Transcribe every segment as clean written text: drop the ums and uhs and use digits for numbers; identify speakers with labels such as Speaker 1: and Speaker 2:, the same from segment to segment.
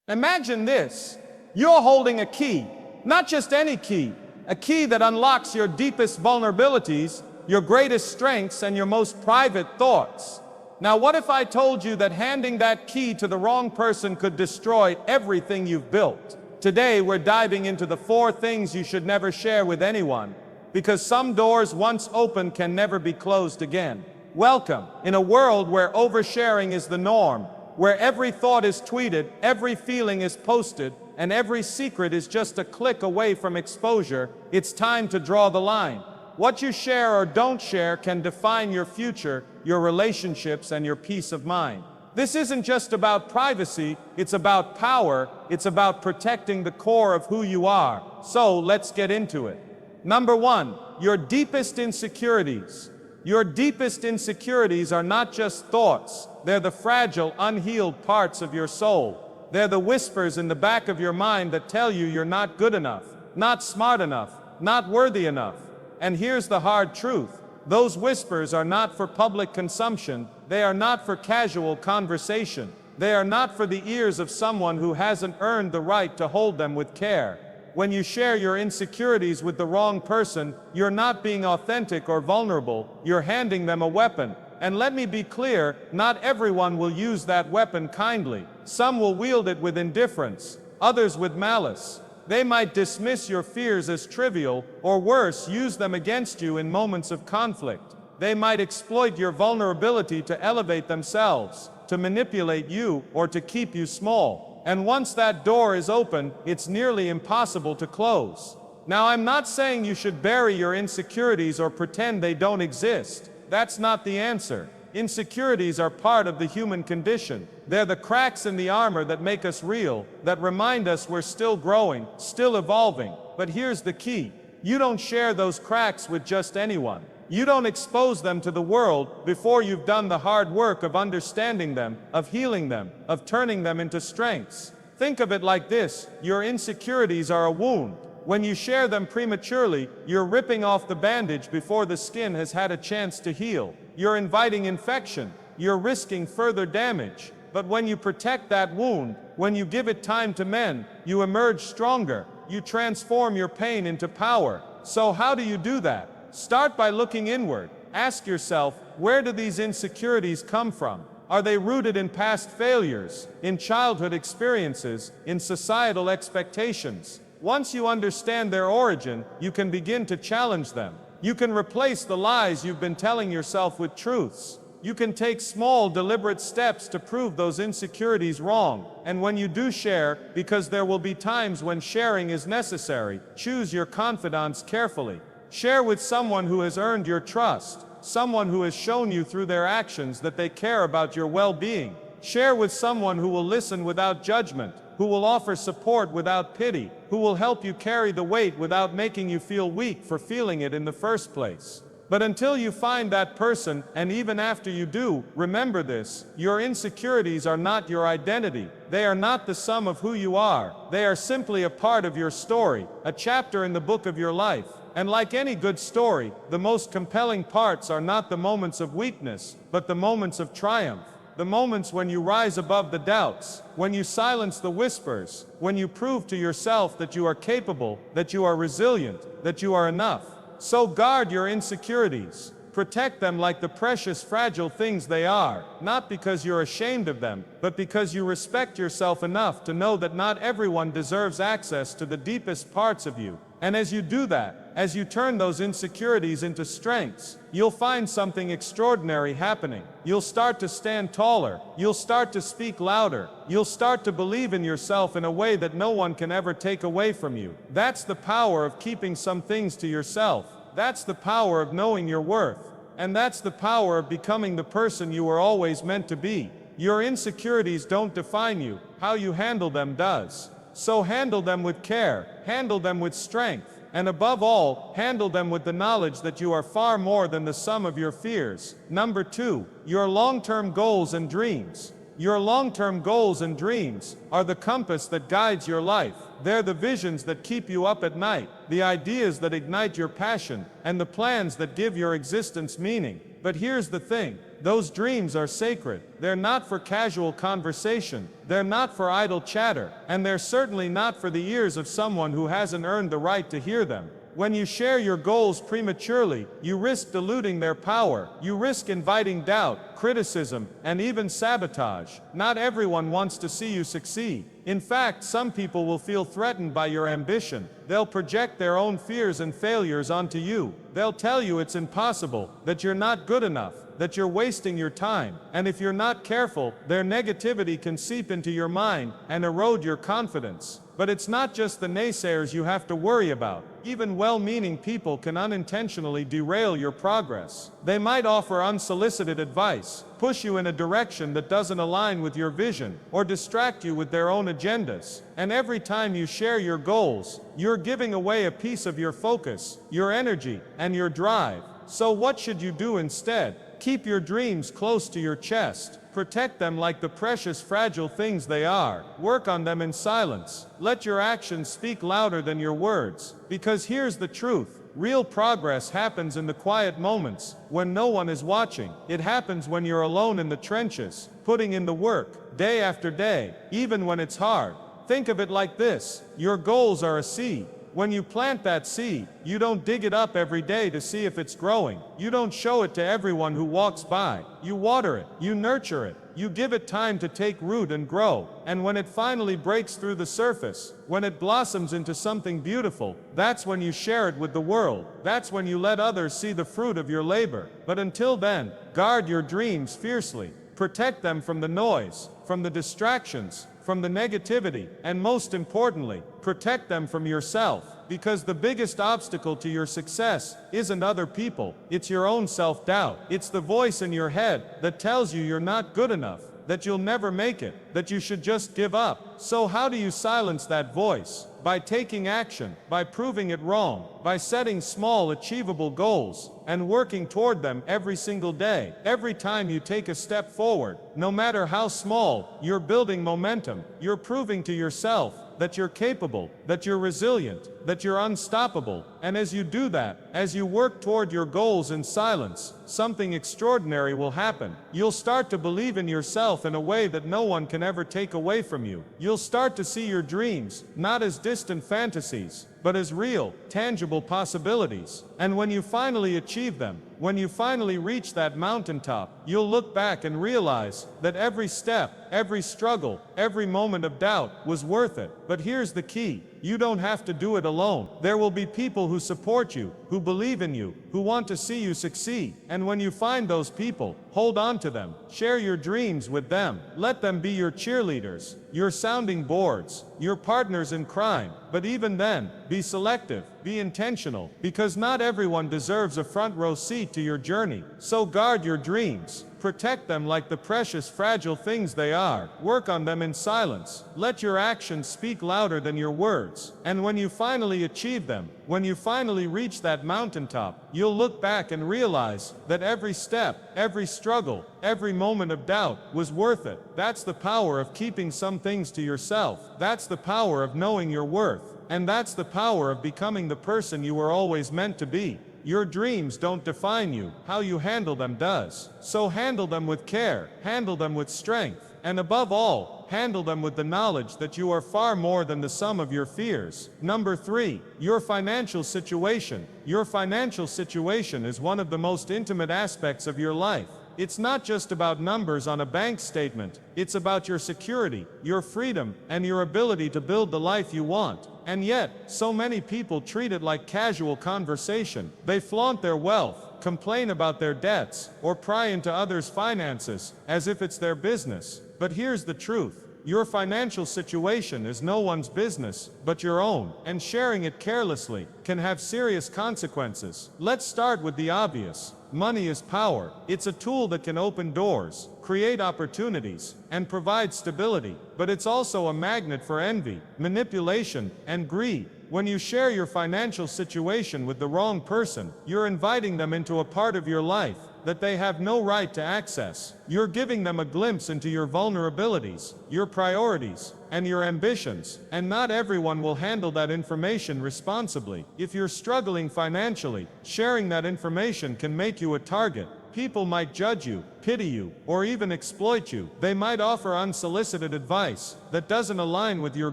Speaker 1: Imagine this. You're holding a key, not just any key, a key that unlocks your deepest vulnerabilities, your greatest strengths, and your most private thoughts. Now, what if I told you that handing that key to the wrong person could destroy everything you've built? Today, we're diving into the 4 things you should never share with anyone, because some doors once opened can never be closed again. Welcome. In a world where oversharing is the norm, where every thought is tweeted, every feeling is posted, and every secret is just a click away from exposure, it's time to draw the line. What you share or don't share can define your future, your relationships, and your peace of mind. This isn't just about privacy, it's about power, it's about protecting the core of who you are. So let's get into it. Number 1, your deepest insecurities. Your deepest insecurities are not just thoughts, they're the fragile, unhealed parts of your soul. They're the whispers in the back of your mind that tell you you're not good enough, not smart enough, not worthy enough. And here's the hard truth. Those whispers are not for public consumption, they are not for casual conversation, they are not for the ears of someone who hasn't earned the right to hold them with care. When you share your insecurities with the wrong person, you're not being authentic or vulnerable, you're handing them a weapon. And let me be clear, not everyone will use that weapon kindly. Some will wield it with indifference, others with malice. They might dismiss your fears as trivial, or worse, use them against you in moments of conflict. They might exploit your vulnerability to elevate themselves, to manipulate you, or to keep you small. And once that door is open, it's nearly impossible to close. Now, I'm not saying you should bury your insecurities or pretend they don't exist. That's not the answer. Insecurities are part of the human condition. They're the cracks in the armor that make us real, that remind us we're still growing, still evolving. But here's the key. You don't share those cracks with just anyone. You don't expose them to the world before you've done the hard work of understanding them, of healing them, of turning them into strengths. Think of it like this: your insecurities are a wound. When you share them prematurely, you're ripping off the bandage before the skin has had a chance to heal. You're inviting infection. You're risking further damage. But when you protect that wound, when you give it time to mend, you emerge stronger. You transform your pain into power. So how do you do that? Start by looking inward. Ask yourself, where do these insecurities come from? Are they rooted in past failures, in childhood experiences, in societal expectations? Once you understand their origin, you can begin to challenge them. You can replace the lies you've been telling yourself with truths. You can take small, deliberate steps to prove those insecurities wrong. And when you do share, because there will be times when sharing is necessary, choose your confidants carefully. Share with someone who has earned your trust, someone who has shown you through their actions that they care about your well-being. Share with someone who will listen without judgment, who will offer support without pity, who will help you carry the weight without making you feel weak for feeling it in the first place. But until you find that person, and even after you do, remember this: your insecurities are not your identity. They are not the sum of who you are. They are simply a part of your story, a chapter in the book of your life. And like any good story, the most compelling parts are not the moments of weakness, but the moments of triumph. The moments when you rise above the doubts, when you silence the whispers, when you prove to yourself that you are capable, that you are resilient, that you are enough. So guard your insecurities. Protect them like the precious, fragile things they are, not because you're ashamed of them, but because you respect yourself enough to know that not everyone deserves access to the deepest parts of you. And as you do that, as you turn those insecurities into strengths, you'll find something extraordinary happening. You'll start to stand taller. You'll start to speak louder. You'll start to believe in yourself in a way that no one can ever take away from you. That's the power of keeping some things to yourself. That's the power of knowing your worth. And that's the power of becoming the person you were always meant to be. Your insecurities don't define you. How you handle them does. So handle them with care. Handle them with strength. And above all, handle them with the knowledge that you are far more than the sum of your fears. Number 2, your long-term goals and dreams. Your long-term goals and dreams are the compass that guides your life. They're the visions that keep you up at night, the ideas that ignite your passion, and the plans that give your existence meaning. But here's the thing. Those dreams are sacred. They're not for casual conversation. They're not for idle chatter. And they're certainly not for the ears of someone who hasn't earned the right to hear them. When you share your goals prematurely, you risk diluting their power. You risk inviting doubt, criticism, and even sabotage. Not everyone wants to see you succeed. In fact, some people will feel threatened by your ambition. They'll project their own fears and failures onto you. They'll tell you it's impossible, that you're not good enough, that you're wasting your time. And if you're not careful, their negativity can seep into your mind and erode your confidence. But it's not just the naysayers you have to worry about. Even well-meaning people can unintentionally derail your progress. They might offer unsolicited advice, push you in a direction that doesn't align with your vision, or distract you with their own agendas. And every time you share your goals, you're giving away a piece of your focus, your energy, and your drive. So what should you do instead? Keep your dreams close to your chest. Protect them like the precious, fragile things they are. Work on them in silence. Let your actions speak louder than your words. Because here's the truth. Real progress happens in the quiet moments, when no one is watching. It happens when you're alone in the trenches, putting in the work, day after day, even when it's hard. Think of it like this. Your goals are a seed. When you plant that seed, you don't dig it up every day to see if it's growing. You don't show it to everyone who walks by. You water it. You nurture it. You give it time to take root and grow. And when it finally breaks through the surface, when it blossoms into something beautiful, that's when you share it with the world. That's when you let others see the fruit of your labor. But until then, guard your dreams fiercely. Protect them from the noise, from the distractions, from the negativity, and most importantly, protect them from yourself. Because the biggest obstacle to your success isn't other people, it's your own self-doubt. It's the voice in your head that tells you you're not good enough, that you'll never make it, that you should just give up. So how do you silence that voice? By taking action, by proving it wrong, by setting small, achievable goals, and working toward them every single day. Every time you take a step forward, no matter how small, you're building momentum. You're proving to yourself that you're capable, that you're resilient, that you're unstoppable. And as you do that, as you work toward your goals in silence, something extraordinary will happen. You'll start to believe in yourself in a way that no one can ever take away from you. You'll start to see your dreams, not as distant fantasies, but as real, tangible possibilities. And when you finally achieve them, when you finally reach that mountaintop, you'll look back and realize that every step, every struggle, every moment of doubt was worth it. But here's the key. You don't have to do it alone. There will be people who support you, who believe in you, who want to see you succeed. And when you find those people, hold on to them. Share your dreams with them. Let them be your cheerleaders, your sounding boards, your partners in crime. But even then, be selective, be intentional, because not everyone deserves a front row seat to your journey. So guard your dreams. Protect them like the precious, fragile things they are. Work on them in silence. Let your actions speak louder than your words. And when you finally achieve them, when you finally reach that mountaintop, you'll look back and realize that every step, every struggle, every moment of doubt was worth it. That's the power of keeping some things to yourself. That's the power of knowing your worth. And that's the power of becoming the person you were always meant to be. Your dreams don't define you. How you handle them does. So handle them with care. Handle them with strength. And above all, handle them with the knowledge that you are far more than the sum of your fears. Number 3, your financial situation. Your financial situation is one of the most intimate aspects of your life. It's not just about numbers on a bank statement. It's about your security, your freedom, and your ability to build the life you want. And yet, so many people treat it like casual conversation. They flaunt their wealth, complain about their debts, or pry into others' finances as if it's their business. But here's the truth. Your financial situation is no one's business but your own, and sharing it carelessly can have serious consequences. Let's start with the obvious. Money is power. It's a tool that can open doors, create opportunities, and provide stability. But it's also a magnet for envy, manipulation, and greed. When you share your financial situation with the wrong person, you're inviting them into a part of your life that they have no right to access. You're giving them a glimpse into your vulnerabilities, your priorities, and your ambitions. And not everyone will handle that information responsibly. If you're struggling financially, sharing that information can make you a target. People might judge you, pity you, or even exploit you. They might offer unsolicited advice that doesn't align with your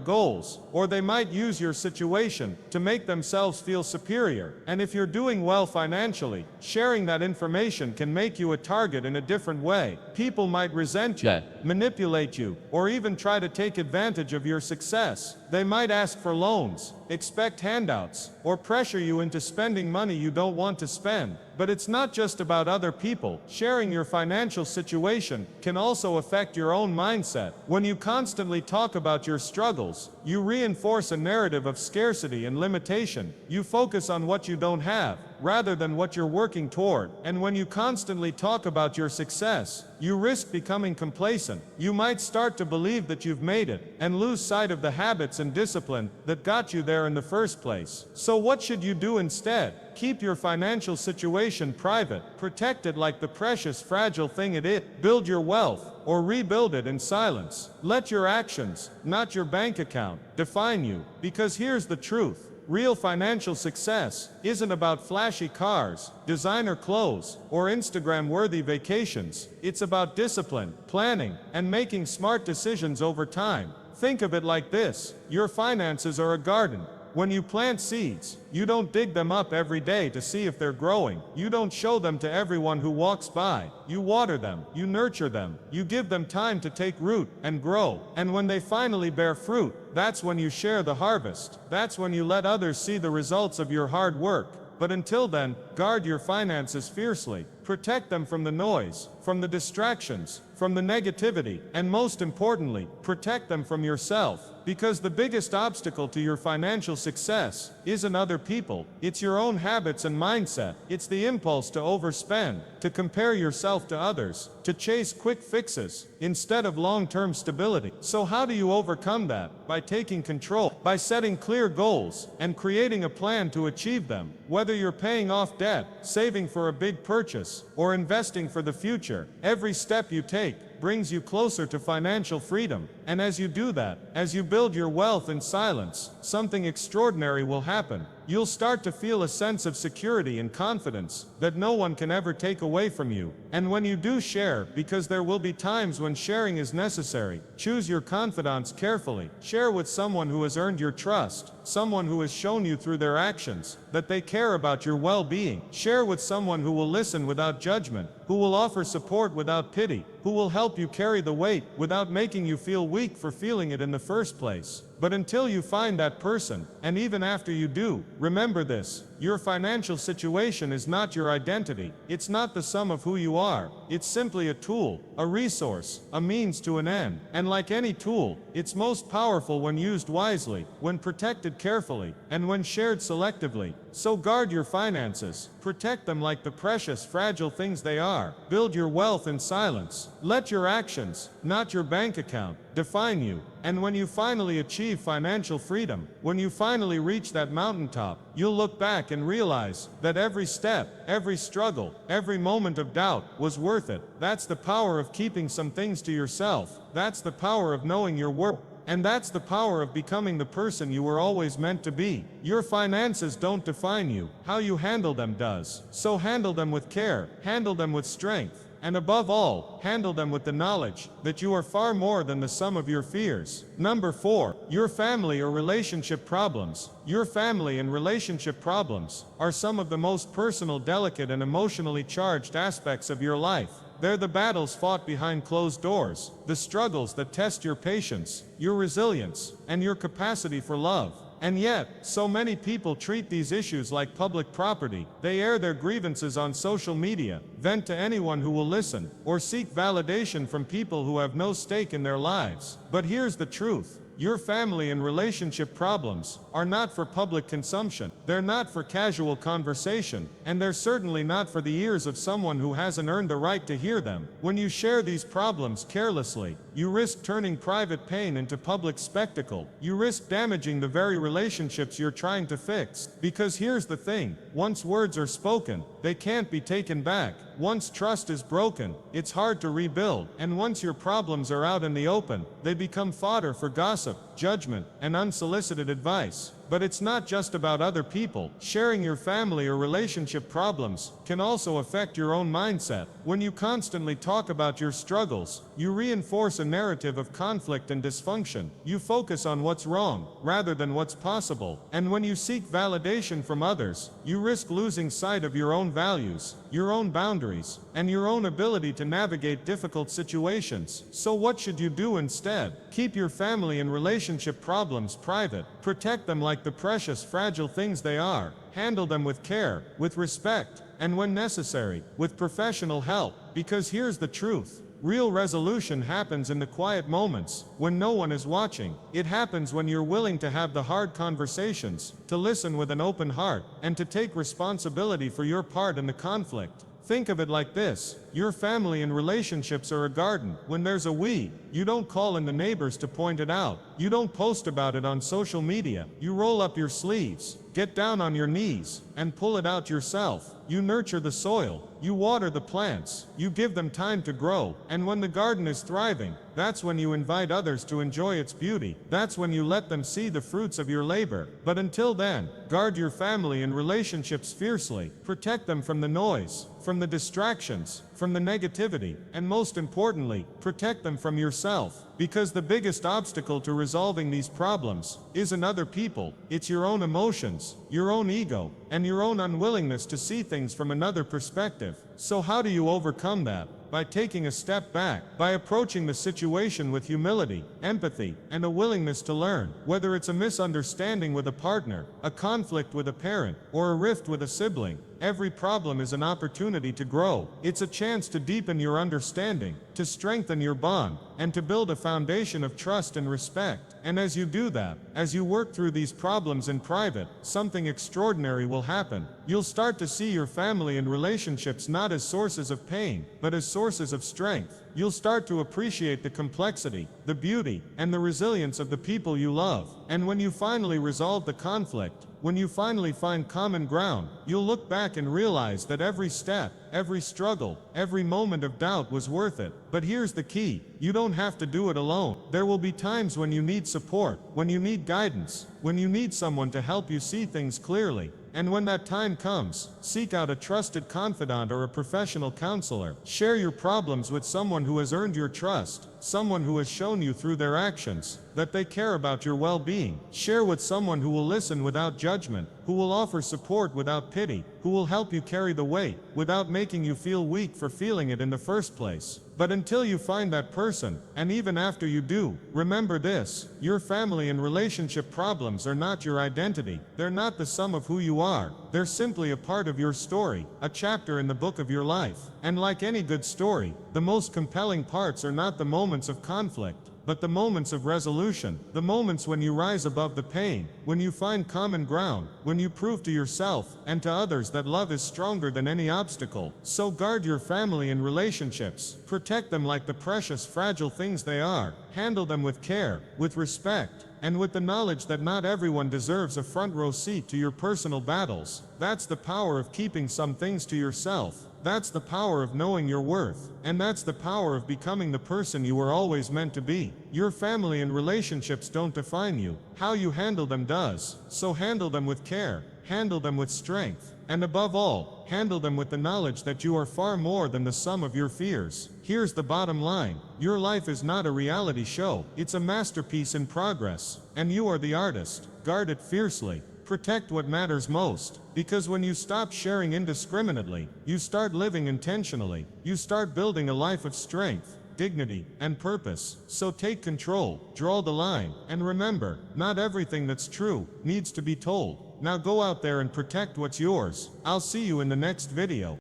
Speaker 1: goals, or they might use your situation to make themselves feel superior. And if you're doing well financially, sharing that information can make you a target in a different way. People might resent you, manipulate you, or even try to take advantage of your success. They might ask for loans, expect handouts, or pressure you into spending money you don't want to spend. But it's not just about other people. Sharing your financial situation can also affect your own mindset. When you constantly talk about your struggles, you reinforce a narrative of scarcity and limitation. You focus on what you don't have, rather than what you're working toward. And when you constantly talk about your success, you risk becoming complacent. You might start to believe that you've made it, and lose sight of the habits and discipline that got you there in the first place. So what should you do instead? Keep your financial situation private. Protect it like the precious, fragile thing it is. Build your wealth, or rebuild it in silence. Let your actions, not your bank account, define you. Because here's the truth. Real financial success isn't about flashy cars, designer clothes, or Instagram-worthy vacations. It's about discipline, planning, and making smart decisions over time. Think of it like this. Your finances are a garden. When you plant seeds, you don't dig them up every day to see if they're growing. You don't show them to everyone who walks by. You water them, you nurture them, you give them time to take root and grow. And when they finally bear fruit, that's when you share the harvest. That's when you let others see the results of your hard work. But until then, guard your finances fiercely. Protect them from the noise, from the distractions, from the negativity, and most importantly, protect them from yourself. Because the biggest obstacle to your financial success isn't other people, it's your own habits and mindset. It's the impulse to overspend, to compare yourself to others, to chase quick fixes instead of long-term stability. So how do you overcome that? By taking control, by setting clear goals, and creating a plan to achieve them. Whether you're paying off debt, saving for a big purchase, or investing for the future, every step you take brings you closer to financial freedom. And as you do that, as you build your wealth in silence, something extraordinary will happen. You'll start to feel a sense of security and confidence that no one can ever take away from you. And when you do share, because there will be times when sharing is necessary, choose your confidants carefully. Share with someone who has earned your trust, someone who has shown you through their actions that they care about your well-being. Share with someone who will listen without judgment, who will offer support without pity, who will help you carry the weight without making you feel weak for feeling it in the first place. But until you find that person, and even after you do, remember this: your financial situation is not your identity. It's not the sum of who you are. It's simply a tool, a resource, a means to an end. And like any tool, it's most powerful when used wisely, when protected carefully, and when shared selectively. So guard your finances. Protect them like the precious, fragile things they are. Build your wealth in silence. Let your actions, not your bank account, define you. And when you finally achieve financial freedom, when you finally reach that mountaintop, you'll look back and realize that every step, every struggle, every moment of doubt was worth it. That's the power of keeping some things to yourself. That's the power of knowing your worth. And that's the power of becoming the person you were always meant to be. Your finances don't define you. How you handle them does. So handle them with care. Handle them with strength. And above all, handle them with the knowledge that you are far more than the sum of your fears. Number 4, your family or relationship problems. Your family and relationship problems are some of the most personal, delicate, and emotionally charged aspects of your life. They're the battles fought behind closed doors, the struggles that test your patience, your resilience, and your capacity for love. And yet, so many people treat these issues like public property. They air their grievances on social media, vent to anyone who will listen, or seek validation from people who have no stake in their lives. But here's the truth. Your family and relationship problems are not for public consumption. They're not for casual conversation, and they're certainly not for the ears of someone who hasn't earned the right to hear them. When you share these problems carelessly, you risk turning private pain into public spectacle. You risk damaging the very relationships you're trying to fix. Because here's the thing, once words are spoken, they can't be taken back. Once trust is broken, it's hard to rebuild. And once your problems are out in the open, they become fodder for gossip, judgment, and unsolicited advice. But it's not just about other people. Sharing your family or relationship problems can also affect your own mindset. When you constantly talk about your struggles, you reinforce a narrative of conflict and dysfunction. You focus on what's wrong rather than what's possible. And when you seek validation from others, you risk losing sight of your own values, your own boundaries, and your own ability to navigate difficult situations. So what should you do instead? Keep your family and relationship problems private. Protect them like the precious, fragile things they are. Handle them with care, with respect, and when necessary, with professional help. Because here's the truth. Real resolution happens in the quiet moments, when no one is watching. It happens when you're willing to have the hard conversations, to listen with an open heart, and to take responsibility for your part in the conflict. Think of it like this. Your family and relationships are a garden. When there's a weed, you don't call in the neighbors to point it out. You don't post about it on social media. You roll up your sleeves, get down on your knees, and pull it out yourself. You nurture the soil. You water the plants. You give them time to grow. And when the garden is thriving, that's when you invite others to enjoy its beauty. That's when you let them see the fruits of your labor. But until then, guard your family and relationships fiercely. Protect them from the noise, from the distractions, from the negativity, and most importantly, protect them from yourself. Because the biggest obstacle to resolving these problems isn't other people, it's your own emotions, your own ego, and your own unwillingness to see things from another perspective. So how do you overcome that? By taking a step back, by approaching the situation with humility, empathy, and a willingness to learn. Whether it's a misunderstanding with a partner, a conflict with a parent, or a rift with a sibling, every problem is an opportunity to grow. It's a chance to deepen your understanding, to strengthen your bond, and to build a foundation of trust and respect. And as you do that, as you work through these problems in private, something extraordinary will happen. You'll start to see your family and relationships not as sources of pain, but as sources of strength. You'll start to appreciate the complexity, the beauty, and the resilience of the people you love. And when you finally resolve the conflict, when you finally find common ground, you'll look back and realize that every step, every struggle, every moment of doubt was worth it. But here's the key. You don't have to do it alone. There will be times when you need support, when you need guidance, when you need someone to help you see things clearly. And when that time comes, seek out a trusted confidant or a professional counselor. Share your problems with someone who has earned your trust, someone who has shown you through their actions that they care about your well-being. Share with someone who will listen without judgment, who will offer support without pity, who will help you carry the weight without making you feel weak for feeling it in the first place. But until you find that person, and even after you do, remember this: your family and relationship problems are not your identity. They're not the sum of who you are. They're simply a part of your story, a chapter in the book of your life. And like any good story, the most compelling parts are not the moments of conflict, but the moments of resolution, the moments when you rise above the pain, when you find common ground, when you prove to yourself and to others that love is stronger than any obstacle. So guard your family and relationships. Protect them like the precious, fragile things they are. Handle them with care, with respect, and with the knowledge that not everyone deserves a front row seat to your personal battles. That's the power of keeping some things to yourself. That's the power of knowing your worth. And that's the power of becoming the person you were always meant to be. Your family and relationships don't define you. How you handle them does. So handle them with care. Handle them with strength. And above all, handle them with the knowledge that you are far more than the sum of your fears. Here's the bottom line. Your life is not a reality show. It's a masterpiece in progress. And you are the artist. Guard it fiercely. Protect what matters most. Because when you stop sharing indiscriminately, you start living intentionally. You start building a life of strength, dignity, and purpose. So take control, draw the line, and remember, not everything that's true needs to be told. Now go out there and protect what's yours. I'll see you in the next video.